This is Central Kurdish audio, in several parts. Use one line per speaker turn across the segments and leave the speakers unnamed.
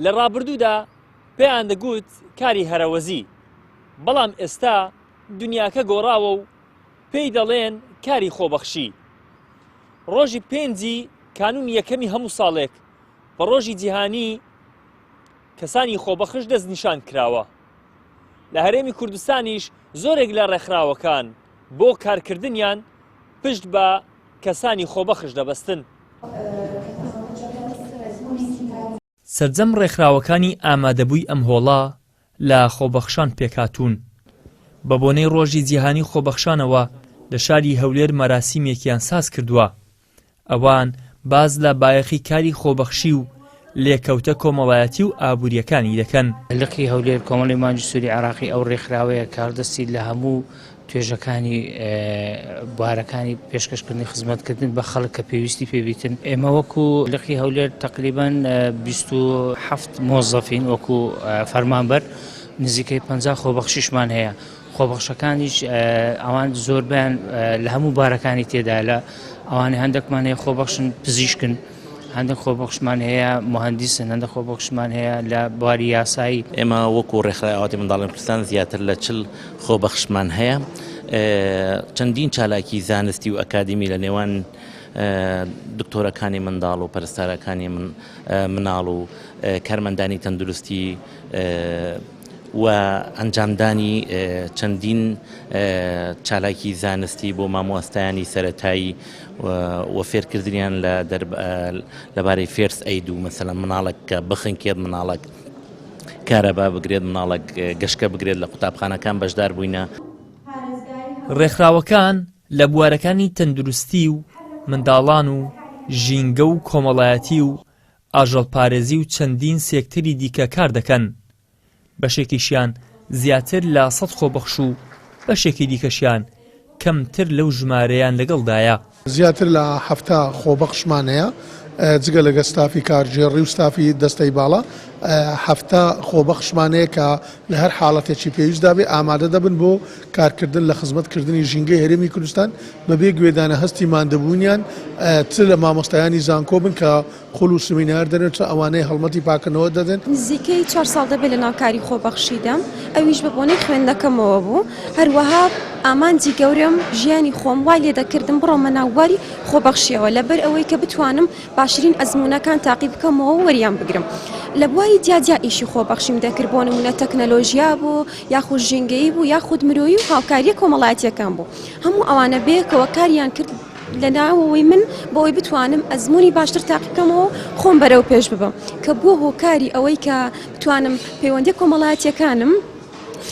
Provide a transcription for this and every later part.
لە ڕابردوودا پێیان دەگوت کاری هەرەوەزی، بەڵام ئێستا دنیاکە گۆڕاوە و پێی دەڵێن کاری خۆبەخشی. ڕۆژی 5 کانون یەکەمی هەموو ساڵێک بە ڕۆژی جیهانی کەسانی خۆبەخش دەست نیشان کراوە. لە هەرێمی کوردستانیش زۆرێک لە ڕێکخراوەکان بۆ کارکردنیان پشت بە کەسانی خۆبەخش دەبەستن. سەرجەم ڕێکخراوەکانی ئامادەبووی ئەم هۆڵە لە خۆبەخشان پێکهاتوون. بە بۆنەی ڕۆژی جیهانی خۆبەخشانەوە لە شاری هەولێر مەراسیمێکیان ساز کردووە. ئەوان باز لە بایەخی کاری خۆبەخشی و لێکەوتە کۆمەڵایەتی و ئابوووریەکانی دەکەن.
لقی هەولێر کۆمەڵی مانجی سووری عراقی ئەو ڕێکخراوەیە کاردەستی لە هەموو توێژەکانی بوارەکانی پێشکەشکردنی خزمەتکردن بە خەڵک کە پێویستی پێبیتن. ئێمە وەکو لقی هەولێر تقریباً 27 مۆزەفین وەکو فەرمانبەر نزیکەی 50 خۆبەخشیشمان هەیە. خۆبەخشەکانیش ئەوان زۆربیان لە هەموو بارەکانی تێدا لە ئەوانە هەندێکمان هەیە خۆبەخشن پزیشکن، هەندێک خۆبەخشمان هەیە مهندسن، هەندێک خۆبەخشمان هەیە لە بواری یاسایی.
ئێمە وەکو ڕێکخراوی ئاواتی منداڵان کوردستان زیاتر لە 40 خۆبەخشمان هەیە. چەندین چالاکی زانستی و ئەکادمی لە نێوان دکتۆرەکانی منداڵ و پەرستارەکانی مناڵ و کارمەندانی تەندروستی و ئەنجامدانی چەندین چالاکی زانستی بۆ مامۆستایانی سەرەتایی و فێرکردنیان لەبارەی فێرس ئەید و مەسەلەن مناڵێک کە بخنکێت، مناڵێک کارەبا بگرێت، مناڵێک گەشکە بگرێت لە قوتابخانەکان بەشدار بووینە.
ڕێکخراوەکان لە بوارەکانی تەندروستی و منداڵان و ژینگە و کۆمەڵایەتی و ئاژەڵپارێزی و چەندین سێکتەری دیکە کار دەکەن. بەشێکیشیان زیاتر لە 100 خۆبەخش و بەشێکی دیکەشیان کەمتر لەو ژمارەیان لەگەڵدایە.
زیاتر لە 7 خۆبەخشمان هەیە جگە لەگە ستافی کارژێڕی و ستافی دەستەی باڵا 7 خۆبەخشمان هەیە کە لە هەر حاڵەتێکی پێویستدا بێ ئامادە دەبن بۆ کارکردن لە خزمەتکردنی ژینگەی هەرێمی کوردستان بەبێ گوێدانە هەستی ماندەبوونیان چ لە مامۆستایانی زانکۆ بن کە خۆڵ و سمینار دەنێت چ ئەوانەی هەڵمەتی پاکردنەوە دەدەن.
نزیکەی 4 ساڵ دەبێت لە ناوکاری خۆبەخشیدەم، ئەویش بە بۆنەی خوێندنەکەمەوە بوو. هەروەها ئامانجی گەورەم ژیانی خۆم وای لێ دەکردم بڕۆمە ناوباری خۆبەخشیەوە لەبەر ئەوەی کە بتوانم باشترین ئەزمونەکان تاقی بکەمەوە و وەریان بگرم. لە بواری جیا ئیشی خۆبەخشیم دەکرد بۆ نمونە تەکنەلۆژیا بوو، یاخود ژینگەیی بوو، یاخود مرۆیی و هاوکاریە کۆمەڵایەتیەکان بوو. هەموو ئەوانە بێکەوە کاریان کرد لە ناوەوەی من بۆی بتوانم ئەزمموی باشتر تاقیکەمەوە خۆم بەرەو پێش ببم کە بووە هۆکاری ئەوەی کە بتوانم پەیوەندی کۆمەڵایەتیەکانم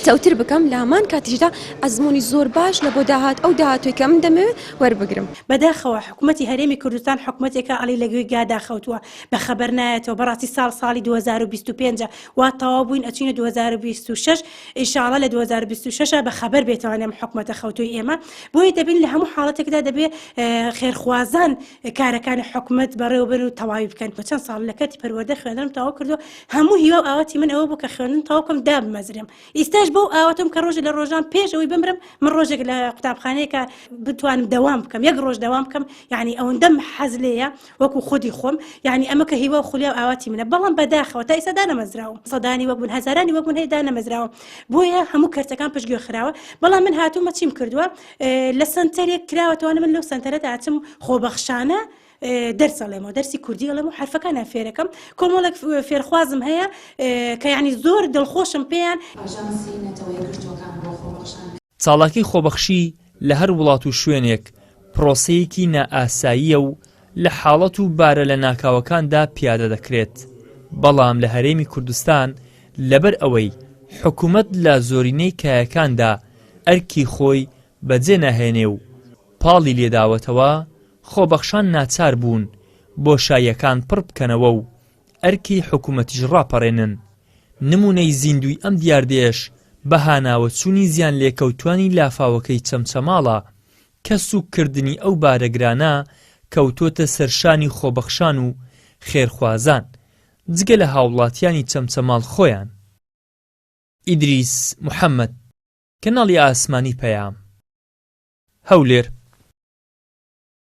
تەوتر بکەم لە هەمان کاتیشدا ئەزمموی زۆر باش لە بۆ داهات ئەو داهاتوی کە من دەمەوێت وەربگرم.
بەداخەوە حکوومەتی هەرێمی کوردستان حکوومەتێکە ئەڵی لەگوێی گاداخەوتووە بە خەبەر نایەتەوە بەڕاستی ساڵی 2025 وا تەواو بووین ئەچینە 2026 ئینشاڵڵا لە 2026 بە خەبەر بێتوانێم حکوومەتە خەوتوی ئێمە بۆی دەبین لە هەموو حاڵەتێکدا دەبێت خێرخوازان کارەکانی حکوومەت بەڕێوەبەر و تەواوی بکەن. بە چەند ساڵ لە کاتی پەروەردە خوێندنم تەواو کردو هەموو هیوا ئاواتی من ئەوە بوو کە خوێندن تەواوکەم دابمەزرم. ئێستاش بۆ ئاواتم کە ڕۆژە لە ڕۆژان پێش ئەوەی بمرم من ڕۆژێک لە قوتابخانەیەکە بتوانم دەوام بکەم، یەک ڕۆژ دەوام بکەم، یعنی ئەوەندەم حەز لێیە وەکو خودی خۆم، یعنی ئەمە کە هیوا و خولیا و ئاواتی منە. بەڵام بەداخەوە تا ئێستا دانەمەزراوم، سەدانی وەک بوون، هەزارانی وەک بوون هەیە دانەمەزراوم، بۆیە هەموو کەرتەکان پشتگوێ خراوە. بەڵام من هاتوومە چیم کردووە لە سنتەرێک کراوەتوانە من لەو سنتەرەدا ئاچم خۆبەخشانە دەرسەڵێمەوە دەرسی کوردی ئەڵێم و حرفەکانە فێرەکەم کۆمەڵێک فێرخوازم هەیە کە یعنی زۆر دڵخۆشم پێیان.
چاڵاکی خۆبەخشی لە هەر وڵات و شوێنێک پرۆسەیەکی نائاساییە و لە حاڵەت و بارە لە ناکاوەکاندا پیادە دەکرێت. بەڵام لە هەرێمی کوردستان لەبەر ئەوەی حکوومەت لە زۆرینەی کایەکاندا ئەرکی خۆی بەجێ نەهێنێ و پاڵی لێداوەتەوە خۆبەخشان ناچار بوون بۆ شایەکان پڕ بکەنەوە و ئەرکی حکوومەتیش ڕاپەڕێنن. نمونەی زیندوی ئەم دیاردێش بەهاناوە چوونی زیان لێکەوتوانی لافاوەکەی چەمچەماڵە کە سوککردنی ئەو بارەگرانە کەوتۆتە سەرشانی خۆبەخشان و خێرخوازان جگە لە هاوڵاتیانی چەمچەماڵ خۆیان. ئیدریس محەممەد، کەناڵی ئاسمانی پەیام، هەولێر.